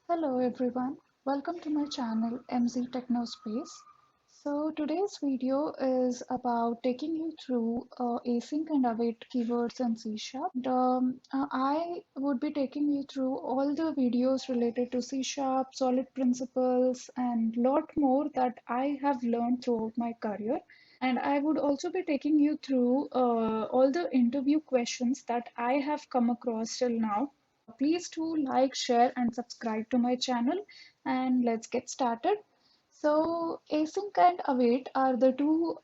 Hello everyone, welcome to my channel MZ Technospace. So today's video is about taking you through async and await keywords in C Sharp. I would be taking you through all the videos related to C Sharp, solid principles, and lot more that I have learned throughout my career. And I would also be taking you through all the interview questions that I have come across till now. Please do like, share, and subscribe to my channel. And let's get started. So, async and await are the two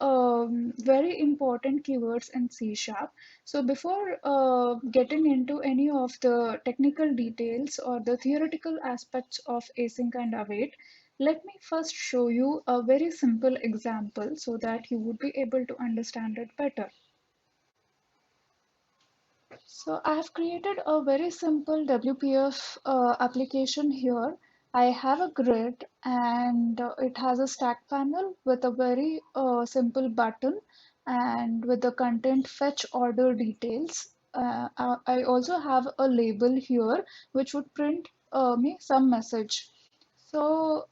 very important keywords in C Sharp. So, before getting into any of the technical details or the theoretical aspects of async and await, let me first show you a very simple example so that you would be able to understand it better. So I have created a very simple WPF application here. I have a grid and it has a stack panel with a very simple button and with the content fetch order details. I also have a label here which would print me some message. So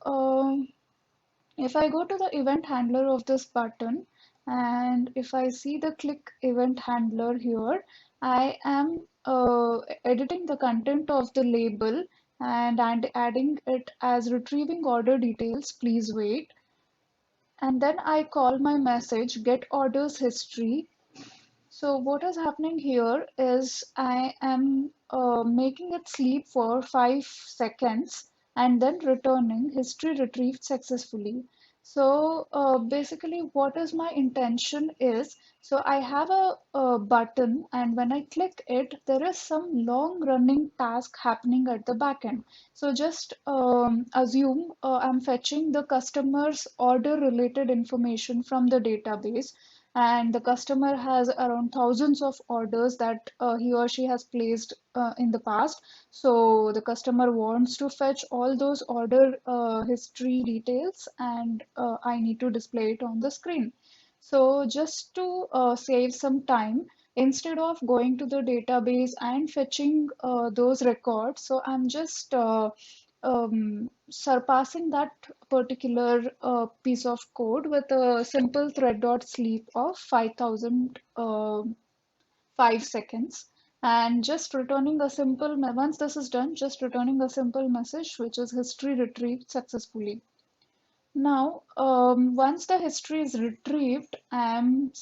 if I go to the event handler of this button and if I see the click event handler here, I am editing the content of the label and adding it as retrieving order details, please wait. And then I call my message get orders history. So what is happening here is I am making it sleep for 5 seconds and then returning history retrieved successfully. So basically what is my intention is, so I have a button and when I click it, there is some long running task happening at the back end. So just assume I'm fetching the customer's order related information from the database and the customer has around thousands of orders that he or she has placed in the past. So the customer wants to fetch all those order history details and I need to display it on the screen. So just to save some time, instead of going to the database and fetching those records, so I'm just surpassing that particular piece of code with a simple thread.sleep of 5000 5 seconds and just returning a simple once this is done, just returning a simple message which is history retrieved successfully. Now, once the history is retrieved, I'm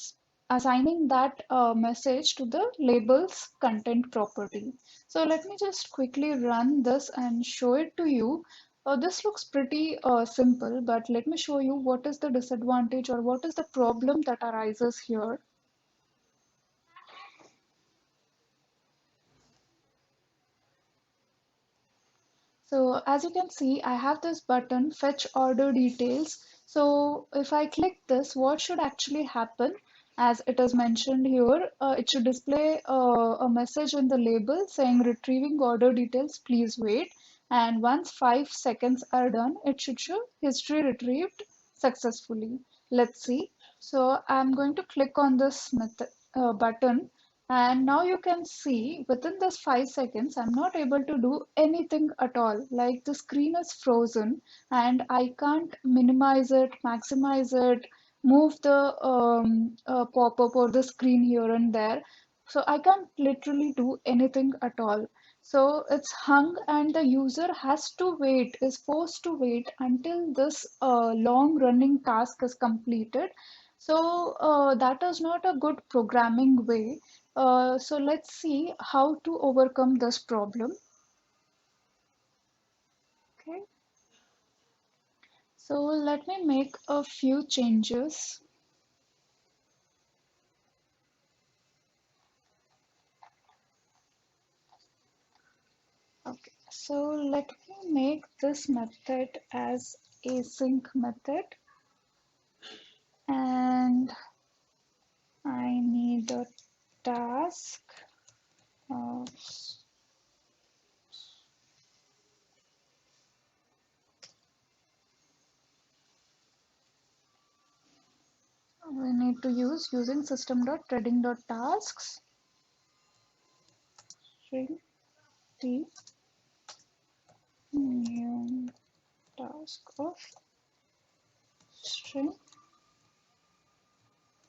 assigning that message to the label's content property. So let me just quickly run this and show it to you. This looks pretty simple, but let me show you what is the disadvantage or what is the problem that arises here. So as you can see, I have this button, fetch order details. So if I click this, what should actually happen? As it is mentioned here, it should display a message in the label saying retrieving order details, please wait. And once 5 seconds are done, it should show history retrieved successfully. Let's see. So I'm going to click on this button and now you can see within this 5 seconds, I'm not able to do anything at all. Like the screen is frozen and I can't minimize it, maximize it, move the pop-up or the screen here and there. So I can't literally do anything at all. So it's hung and the user has to wait, is forced to wait until this long running task is completed. So that is not a good programming way. So let's see how to overcome this problem. Okay, so let me make a few changes. Okay, so let me make this method as async method and I need a task. Uh, we need to use using system.threading.tasks string t new task of string,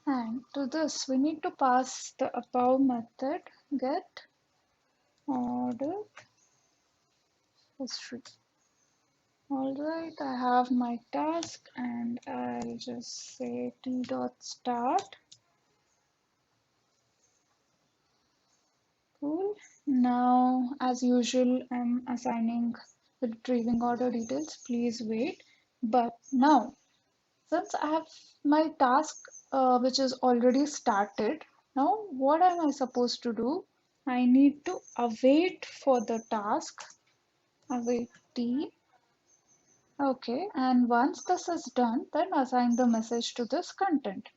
and to this we need to pass the above method get order history. Alright, I have my task and I'll just say t dot start. Cool. Now, as usual, I'm assigning the retrieving order details. Please wait. But now, since I have my task which is already started, now what am I supposed to do? I need to await for the task. Await t. Okay, and once this is done, then assign the message to this content.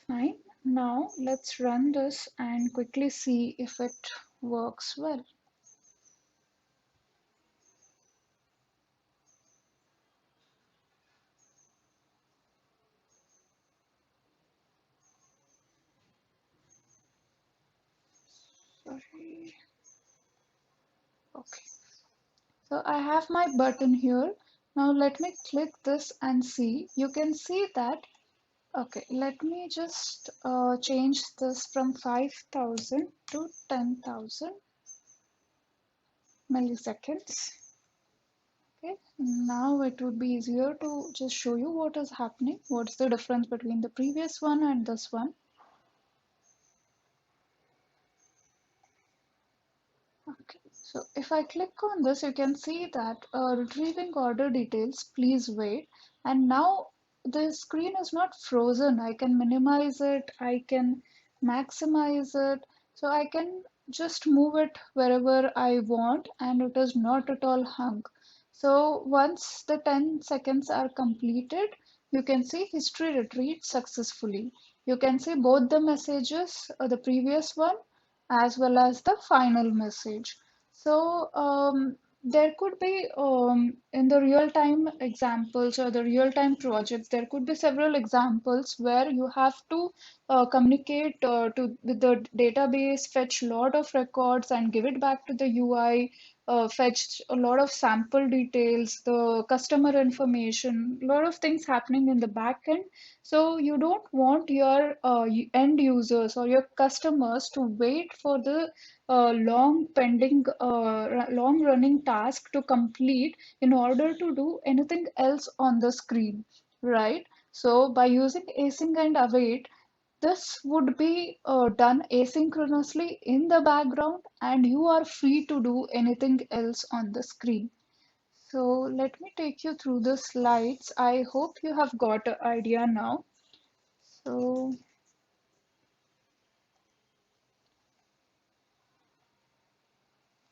Fine. Now let's run this and quickly see if it works well. Sorry. Okay. So I have my button here. Now let me click this and see. You can see that. Okay, let me just change this from 5,000 to 10,000 milliseconds. Okay, now it would be easier to just show you what is happening. What's the difference between the previous one and this one? Okay, so if I click on this, you can see that retrieving order details, please wait. And now the screen is not frozen. I can minimize it, I can maximize it. So I can just move it wherever I want and it is not at all hung. So once the 10 seconds are completed, you can see history retrieved successfully. You can see both the messages, the previous one as well as the final message. So there could be in the real-time examples or the real-time projects, there could be several examples where you have to communicate to with the database, fetch a lot of records and give it back to the UI, fetch a lot of sample details, the customer information, a lot of things happening in the back end. So you don't want your end users or your customers to wait for the long running task to complete in order to do anything else on the screen, right? So by using async and await, this would be done asynchronously in the background and you are free to do anything else on the screen. So let me take you through the slides. I hope you have got an idea now. So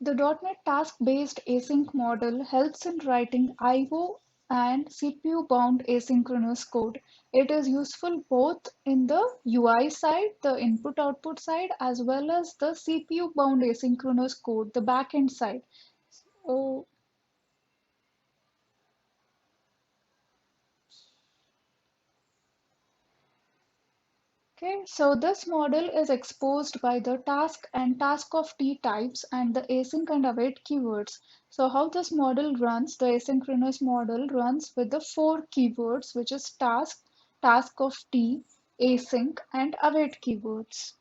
the .NET task-based async model helps in writing I/O and CPU-bound asynchronous code. It is useful both in the UI side, the input-output side, as well as the CPU-bound asynchronous code, the backend side. So okay, so this model is exposed by the task and task of T types and the async and await keywords. So how this model runs, the asynchronous model runs with the four keywords, which is task, task of T, async, and await keywords.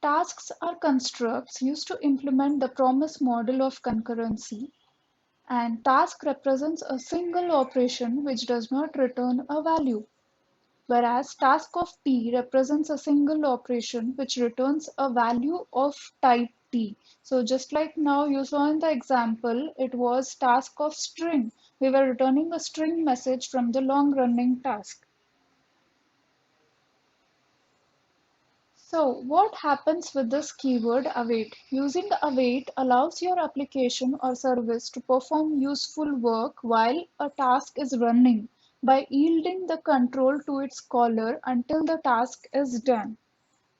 Tasks are constructs used to implement the promise model of concurrency, and task represents a single operation which does not return a value, whereas task of T represents a single operation which returns a value of type T. So just like now you saw in the example, it was task of string. We were returning a string message from the long running task. So what happens with this keyword await? Using await allows your application or service to perform useful work while a task is running by yielding the control to its caller until the task is done.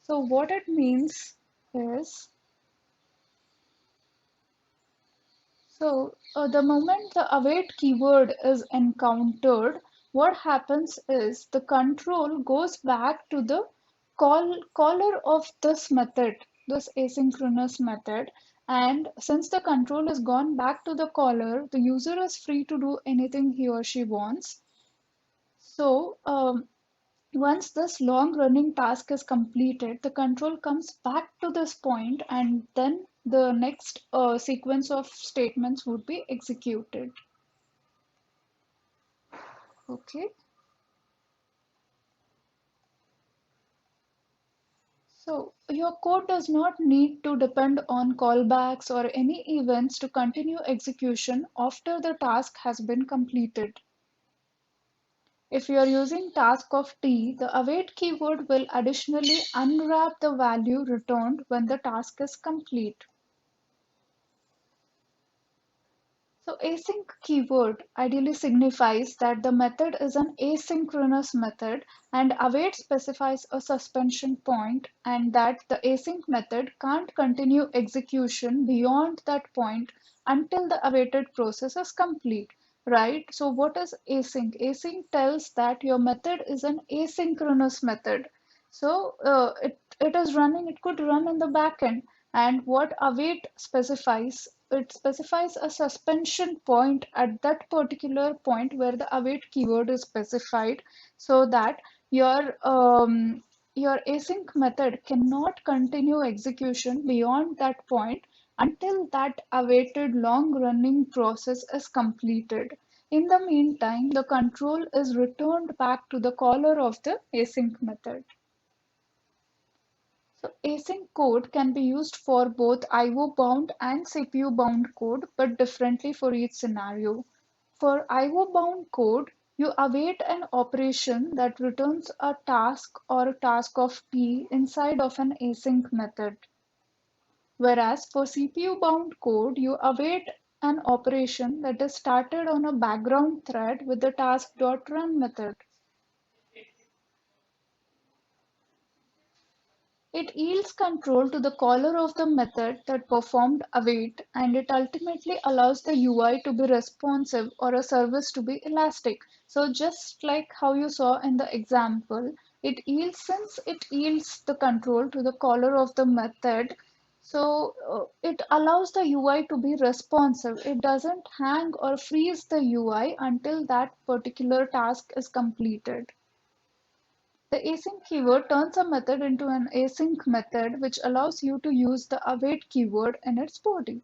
So what it means is, the moment the await keyword is encountered, what happens is the control goes back to the caller of this method. this asynchronous method. And since the control has gone back to the caller, the user is free to do anything he or she wants. So once this long running task is completed, the control comes back to this point and then the next sequence of statements would be executed. Okay. So your code does not need to depend on callbacks or any events to continue execution after the task has been completed. If you are using task of T, the await keyword will additionally unwrap the value returned when the task is complete. So async keyword ideally signifies that the method is an asynchronous method, and await specifies a suspension point and that the async method can't continue execution beyond that point until the awaited process is complete, right? So what is async? Async tells that your method is an asynchronous method. So it is running, it could run in the backend. And what await specifies, it specifies a suspension point at that particular point where the await keyword is specified, so that your async method cannot continue execution beyond that point until that awaited long running process is completed. In the meantime, the control is returned back to the caller of the async method. So async code can be used for both IO bound and CPU bound code, but differently for each scenario. For IO bound code, you await an operation that returns a task or a task of T inside of an async method. Whereas for CPU bound code, you await an operation that is started on a background thread with the task.run method. It yields control to the caller of the method that performed await, and it ultimately allows the UI to be responsive or a service to be elastic. So just like how you saw in the example, since it yields the control to the caller of the method, so it allows the UI to be responsive. It doesn't hang or freeze the UI until that particular task is completed. The async keyword turns a method into an async method, which allows you to use the await keyword in its body.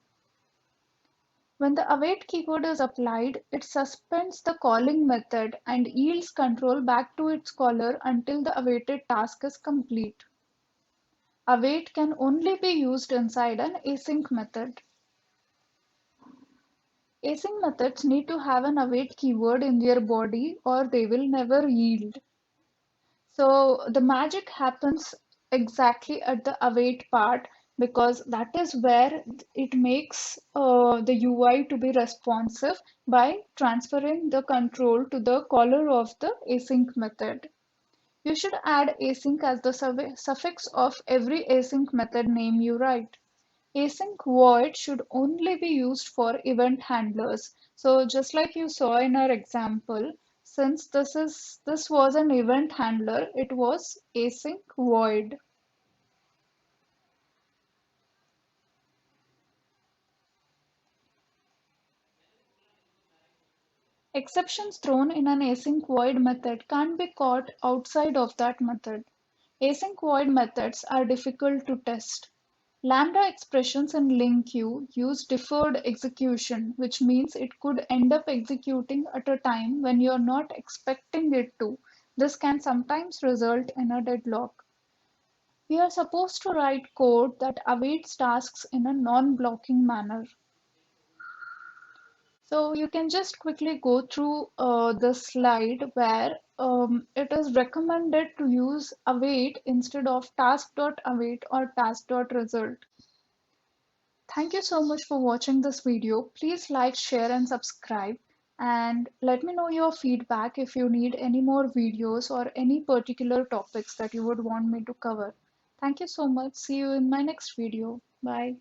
When the await keyword is applied, it suspends the calling method and yields control back to its caller until the awaited task is complete. Await can only be used inside an async method. Async methods need to have an await keyword in their body or they will never yield. So the magic happens exactly at the await part, because that is where it makes the UI to be responsive by transferring the control to the caller of the async method. You should add async as the suffix of every async method name you write. Async void should only be used for event handlers. So just like you saw in our example, since this was an event handler, it was async void. Exceptions thrown in an async void method can't be caught outside of that method. Async void methods are difficult to test. Lambda expressions in LINQ use deferred execution, which means it could end up executing at a time when you're not expecting it to. This can sometimes result in a deadlock. We are supposed to write code that awaits tasks in a non-blocking manner. So you can just quickly go through the slide where it is recommended to use await instead of task.await or task.result. Thank you so much for watching this video. Please like, share and subscribe, and let me know your feedback if you need any more videos or any particular topics that you would want me to cover. Thank you so much. See you in my next video. Bye.